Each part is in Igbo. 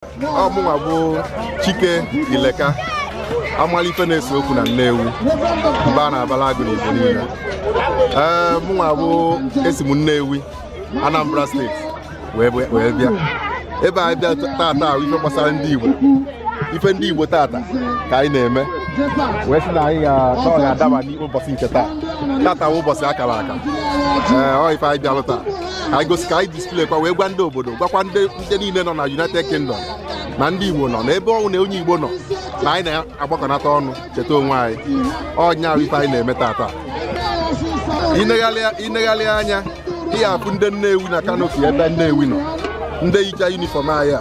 Ọmụnwa bụ Chike Ileka amalife na-ese okwu na Nnewi mgbe a na-abala agụ n'Igbo niile. Mụnwa bụ esi m Nnewi, Anambra steeti wee bịa ebe anyị bịa tata ife gbasara ndị Igbo, ife ndị Igbo tata ka anyị na-eme wee sị na anyị ga-adaba n'ụbọchị nke tata ụbọchị akara aka. Ọ ife anyị bịalụ taa anyị gosi ka anyị display kwa wee gwa ndị obodo, gwakwa ndị niile nọ na United Kingdom na ndị Igbo nọ n'ebe ọnwụ na onye Igbo nọ na anyị na-agbakọnata ọnụ cheta onwe anyị. Ọnya ife anyị na-eme tata. Inegharị anya ihe afụ ndị Nnewi na kanopi ebe Nnewi nọ, ndị yicha yunifọm anyị a,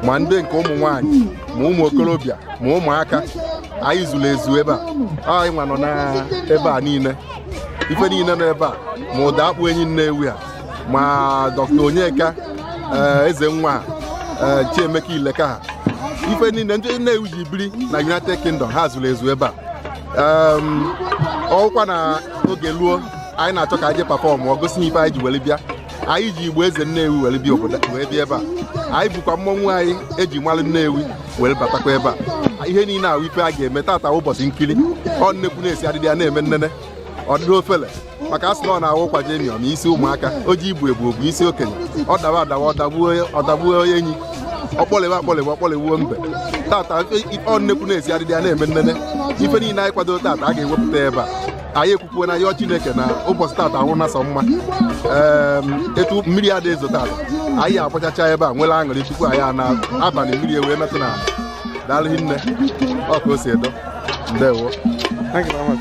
ma ndị nke ụmụ nwaanyị ma ụmụ okorobịa ma ụmụaka, anyị zuru ezu ebe a. Anyị nwa nọ n'ebe a niile, ife niile nọ ebe a, ma ụda akpụ enyi Nnewi a, ma Dr. Onyeka eze nwa Chiemeka Ileka ha, ife niile ndị Nnewi ji biri na United Kingdom ha zuru ezu ebe a. Ọkwa na oge luo anyị na-achọ ka anyị pafọm ọ gosi ife anyị ji were bịa. Anyị ji Igbo eze Nnewi were bịa obodo wee bịa ebe a. Anyị bụkwa mmọnwụ anyị eji malụ Nnewi were batakwa ebe a. Ihe niile ahụ ife a ga-eme tata ụbọchị nkiri. Ọ nnekwu na-esi adịdị ya na-eme nnene ọdịdị ofele maka asị na ọ na-awụ kwa jemiọ ma isi ụmụaka, o ji ibu ebu obu isi okenye, ọ dawa adawa ọ dagbuo enyi, ọkpọlewuo mbe. Tata ọ nnekwu na-esi adịdị ya na-eme nnene. Ife niile anyị kwadoro tata a ga-ewepụta ebe a. Anyị ekwukwuo na yọọ Chineke na ụbọchị tata ahụ na sọ mma. Etu mmiri ada ezo tata anyị akwachacha ebe a nwere aṅụrị tupu anyị na-abalị mmiri ewee metụ n'ala. Daalụ hinne, ọ ka o si edo. Ndewo. Thank you very much.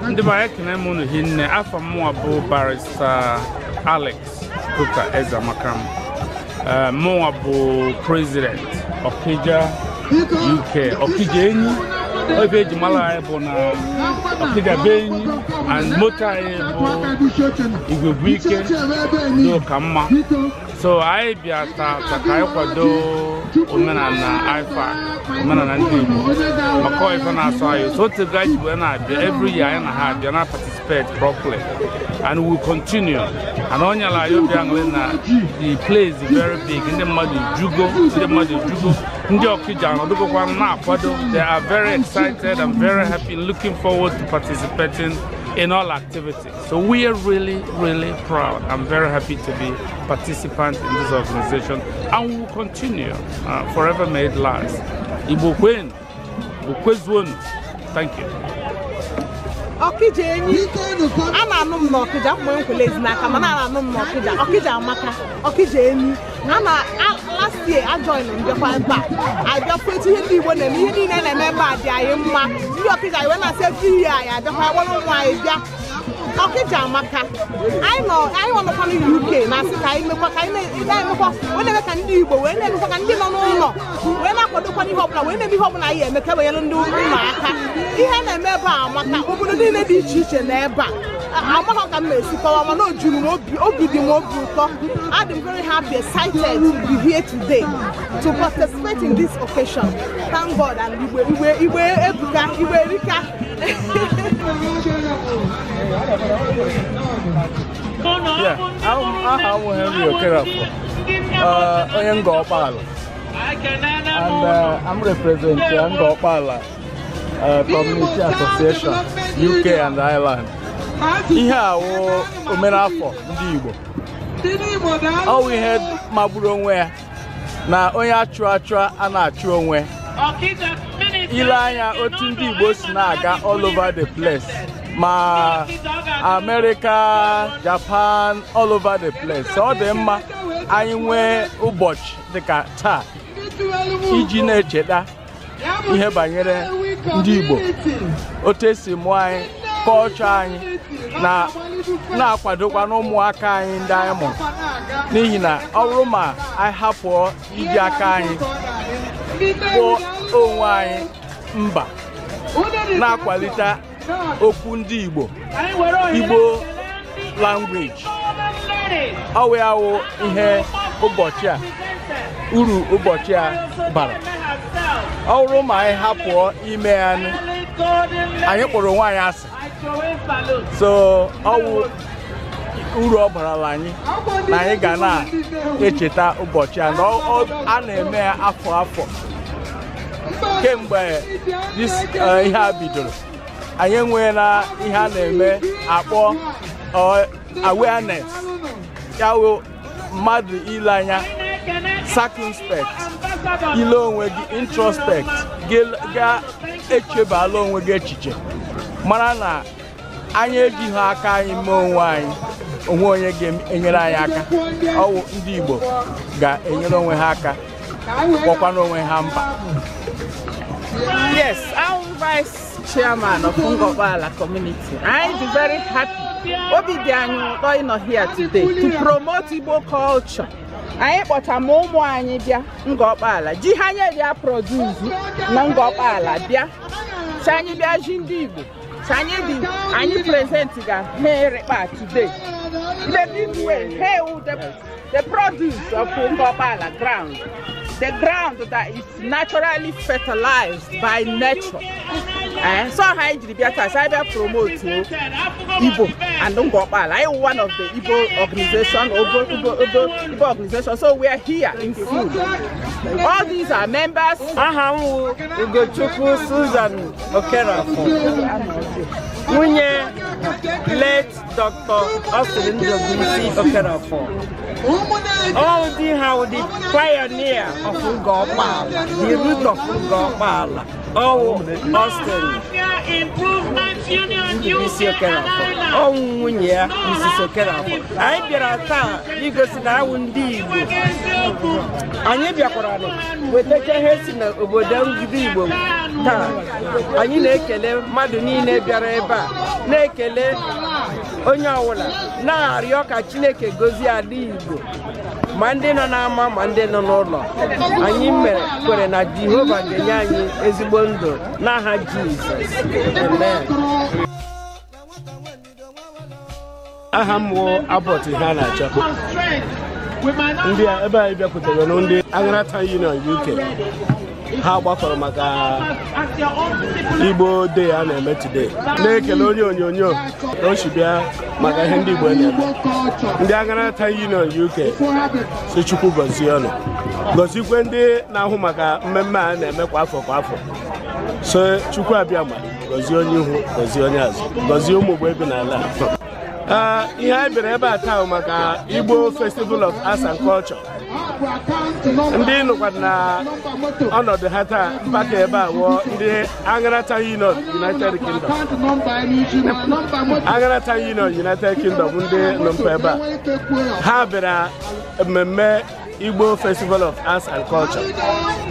Ndị mara ekene m unu hinne, afọ mụnwa bụ Barrister Alex Kuka Ezeamakam. Mụnwa bụ President Okija UK, Okija Enyi. Ebe eji mara anyị bụ na Okija be Enyi, and moto anyị bụ Igwebuike do ka mma. So anyị bịa tata ka anyị kwado omenala IFAC, omenala ndị Igbo maka ife na-asọ anyị. So otu gaji wee na-abịa every year anyị na ha abịa na participate properly, and we will continue. And onye ala anyị obi aṅụrị na the place is very big. Ndị mmadụ jugo, ndị Okija anọdụgokwa na-akwado. They are very excited and very happy, looking forward to participating in all activities. So we are really, really proud. I'm very happy to be participant in this organization, and we will continue. Forever may it last. Igbo Queen, thank you. Okija Enyi, a na-anụ m n'Okija mgbe m kwele ezinaka, mana a na-anụ m n'Okija. Okija amaka, Okija Enyi. Last year I joined them bịakwa ebe a. I bịa kwetu ihe ndị Igbo na-eme, ihe niile na-eme ebe a dị anyị mma. Ndị Okija iwe na-asị every year anyị abịakwa ewere ụmụ anyị bịa. Okija amaka. Anyị nọkwa na UK na-asị ka anyị mekwa, ka anyị na-emekwa wee na-eme ka ndị Igbo wee na-emekwa ka ndị nọ n'ụlọ wee na-akwadokwa ihe ọbụla wee na-eme ihe ọbụla anyị eme ka wenyere ndị ụmụaka. Ihe na-eme ebe a amaka, obodo niile dị iche iche na ebe a. Amaghị ka m esikọwa, mana o juru m obi dị m obi ụtọ. I'm very happy, excited to be here today to participate in this occasion. Thank God, and Igwe Ebuka, Igwe Erika. Yeah, I'm Henry Okerafo, Oyengopala, and I'm representing Oyengopala Community Association, UK and Ireland. Ihe awụ omenafọ ndị Igbo. Ọ we had magburu onwe ya na onye achụ a na-achụ onwe. Ile anya otu ndị Igbo si na-aga all over the place. Ma America, Japan, all over the place. So ọ dị mma anyị nwee ụbọchị dịka taa iji na-echeta ihe banyere ndị Igbo, otu esi mụọ anyị, kọlchọ anyị, na-akwadokwa n'ụmụaka anyị ndị anyị mụrụ, n'ihi na ọ bụrụ ma anyị hapụ iji aka anyị kpụọ onwe anyị mba na-akwalite okwu ndị Igbo language, ọwụ ya wụ ihe ụbọchị a, uru ụbọchị a bara. Ọ bụrụ ma anyị hapụ ime ya, anyị kpọrọ onwe anyị asị, so ọwụ uru ọ barala anyị na anyị ga na-echeta ụbọchị a, na a na-eme ya afọ kemgbe ihe a bidoro. Anyị enweela ihe a na-eme akpọ awareness, ya wụ mmadụ ile anya, circumspect, ile onwe gị, introspect, ga-echebala onwe gị echiche, mara na anyị ejighị aka anyị mee onwe onye ga-enyere anyị aka. Ọwụ ndị Igbo ga-enyere onwe ha aka, kpọkwa n'onwe ha mba. Yes, I'm Vice Chairman of Ngokpala community. I'm very happy. Obidianyu Oino here today to promote Igbo culture. Anyị kpọcha ma ụmụ anyị bịa Ngokpala, ji ha nye bịa produce na Ngokpala bịa. Cha anyị bịa ji ndị Igbo. Cha anyị present ga herekpa today. The big way, the produce of Ngokpala ground. The ground that is naturally fertilized by nature. So I promote Igbo and Ngokpala. I am one of the Igbo organization. So we are here in full. All these are members. Ugochukwu Susan Okerafo. Munye late Dr. Austin Okerafo. All these are the pioneer of Ngokpala, the root of Ngokpala. Oh, Austin. Mrs. Okerafo. Oh, Munye, Mrs. Okerafo. I get a because now ndi Igbo. Anyị bịakwara weteke ihe si na obodo Igbo taa. Anyị na-ekele mmadụ niile bịara ebe a, na-ekele onye ọwụla, na-arịọ ka Chineke gozie ala Igbo, ma ndị nọ n'ama ma ndị nọ n'ụlọ. Anyị kwere na Jehova ga-enye anyị ezigbo ndụ n'aha Jizọs. Amen. Aha m wụ Abbott ihe a na-achọ. Ndị ebe anyị bịakwutere na ndị Anglican Union UK ha gbakọrọ maka Igbo Day a na-eme today. Na-ekele onye onyonyo o si bịa maka ihe ndị Igbo na-eme. Ndị Anglican Union UK si Chukwu gọzie ọnụ, gọzikwe ndị na-ahụ maka mmemme a na-eme kwa afọ. So Chukwu abịa ma gọzie onye ihu, gọzie onye azụ, gọzie ụmụ Igbo ebi n'ala. Ihe anyị bịara ebe a taa maka Igbo Festival of Arts and Culture. Ndị nọkwara na ọnọdụ ha taa mpaka ebe a wụọ ndị Anglican Union United Kingdom. Anglican Union United Kingdom ndị nọ mpa ebe a. Ha bịara mmemme Igbo Festival of Arts and Culture.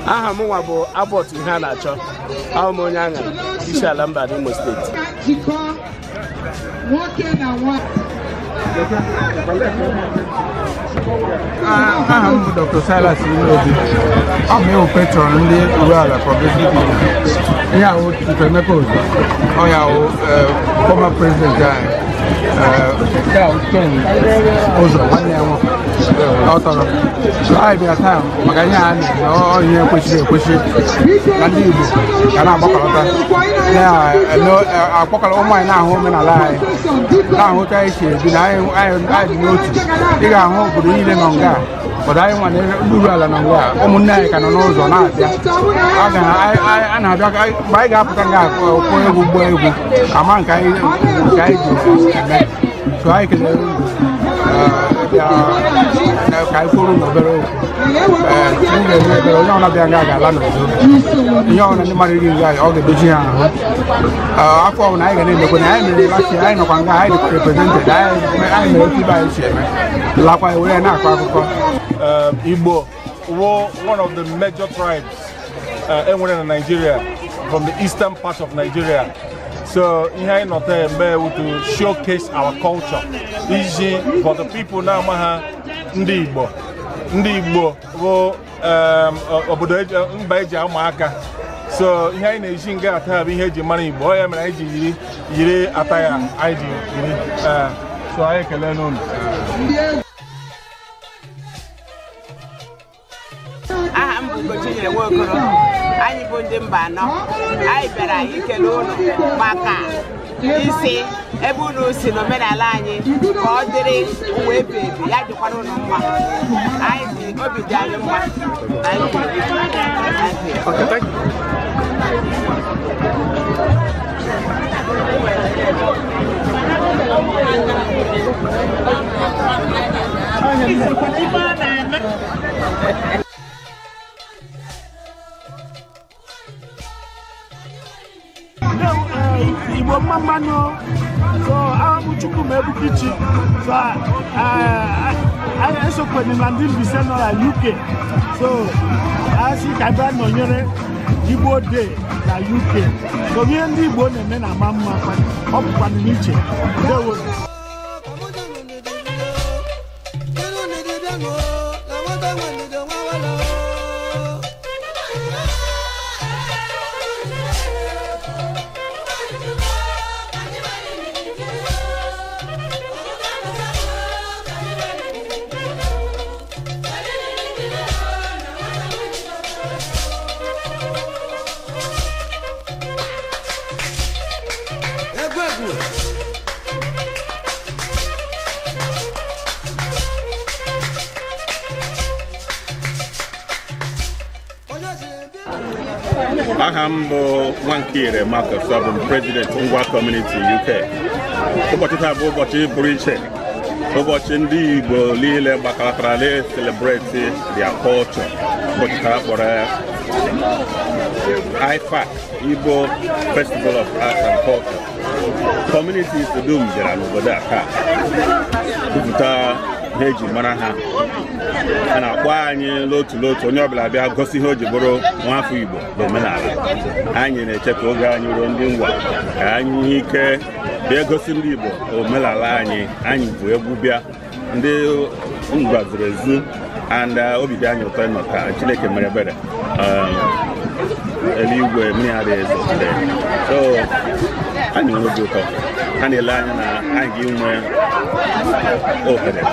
Aha m nwa bụ Abbott ihe a na-achọ. Ahụ m onye Aṅara, isi ala mba Imo Steeti. Aha m bụ Dr. Silas Ilobi. Ọ bụ patron ndị Uruala Progressive Movement. Ihe ahụ Chukwuemeka Ozo, ọ ya ahụ former president anyị Ozo, nwanne ya nwoke. Ọ tọrọ. Anyị bịara taa maka ihe a na ihe ekwesịrị na ndị Igbo ga na-agbakọrọta, na-akpọkọrọ ụmụ anyị na-ahụ omenala anyị, na-ahụ ka anyị si ebi na anyị dị n'otu. Ị ga-ahụ obodo niile nọ nga obodo anyị nwa ndị Uruala nọ nga, ụmụnne anyị ka nọ n'ụzọ na-abịa. A na-abịa mgbe anyị ga-apụta nga akpọ egwu gbaa egwu ama nke anyị ji eme. So anyị kelere ka anyị kwuru n'obere okwu. Onye ọbụla bịa nga ga-ala n'udo. Ihe ọbụla ndị mmadụ iri nga ọ ga-edochi ha ahụ. Afọ ọbụla anyị ga na-emekwa na anyị mere lachị, anyị nọkwa nga anyị dị represented, anyị mere otu ibe anyị si eme. Lakwa were na-akọ akụkọ. Igbo one of the major tribes in Nigeria, from the eastern part of Nigeria. So here in North to showcase our culture. Easy for the people now, Ndi Igbo, obodo mbaeji amaka. So here in Ejinga ata bi heji mara Igbo ya mere eji yiri ataya ID. So I can learn on. Aha mbugo Chinyere Nwokoro. Anyị bụ ndị mba anọ. Anyị bịara ikele unu maka isi ebe unu si n'omenala anyị ka ọ dịrị uwe ebi ebi ya dịkwara unu mma. Anyị dị obi dị anyị mma. Okay, thank you. Igbo mama no, so I'm chukwu mebukichi. So I also put in London Biseno UK. So I see Kaiba no nyere Igbo Day na UK. So me and Igbo na na mama up kwa niche. I'm Wankire Marcus, I'm President of Ngwa Community UK. Ụbọchị taa bụ ụbọchị pụrụ iche. Ụbọchị ndị Igbo niile gbakọtara celebrate their culture. Ụbọchị taa kpọrọ IFAC, Igbo Festival of Arts and Culture. Communities dum bịara n'obodo a taa. Kwupụta ihe eji mara ha. A na-akpọ anyị n'otu onye ọbụla bịa gosi ihe o ji bụrụ nwafọ Igbo n'omenala. Anyị na-eche ka oge anyị ruo ndị Ngwa ka anyị nwee ike bịa gosi ndị Igbo omenala anyị. Anyị bụ egwu bịa ndị Ngwa zuru ezu and obi dị anyị ụtọ ịnọ ka Chineke mere ebere. Eluigwe mmiri adịghị ezo today. So anyị nwere obi ụtọ. Ha na-ele anya na anyị ga-enwe ohere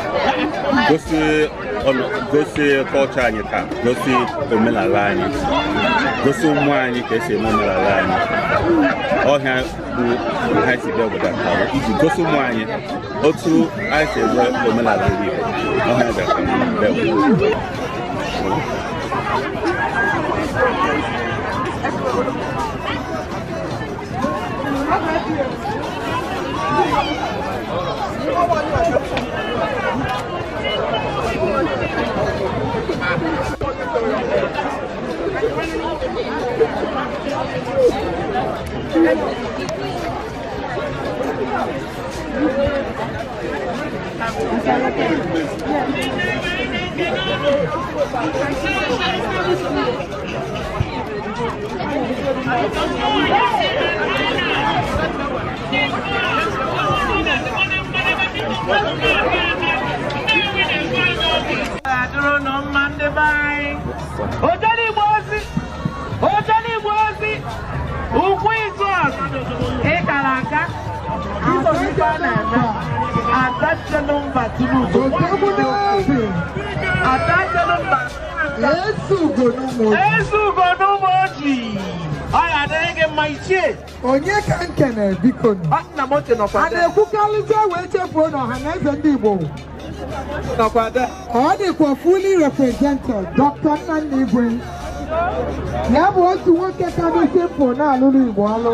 gosi culture anyị taa, gosi omenala anyị, gosi ụmụ anyị ka esi eme omenala anyị. Ọhịa bụ ha si bịa obodo taa iji gosi ụmụ anyị otu anyị si eme omenala Igbo. Ọhịa bịara onye ka nkene biko a na-ekwukarịta wee chefuo n'ọha na eze ndị Igbo ọ dịkwa fully represented Dr. Nnanna Igwe ya bụ otu nwoke ka dị simple na-alụrụ Igbo ọlụ.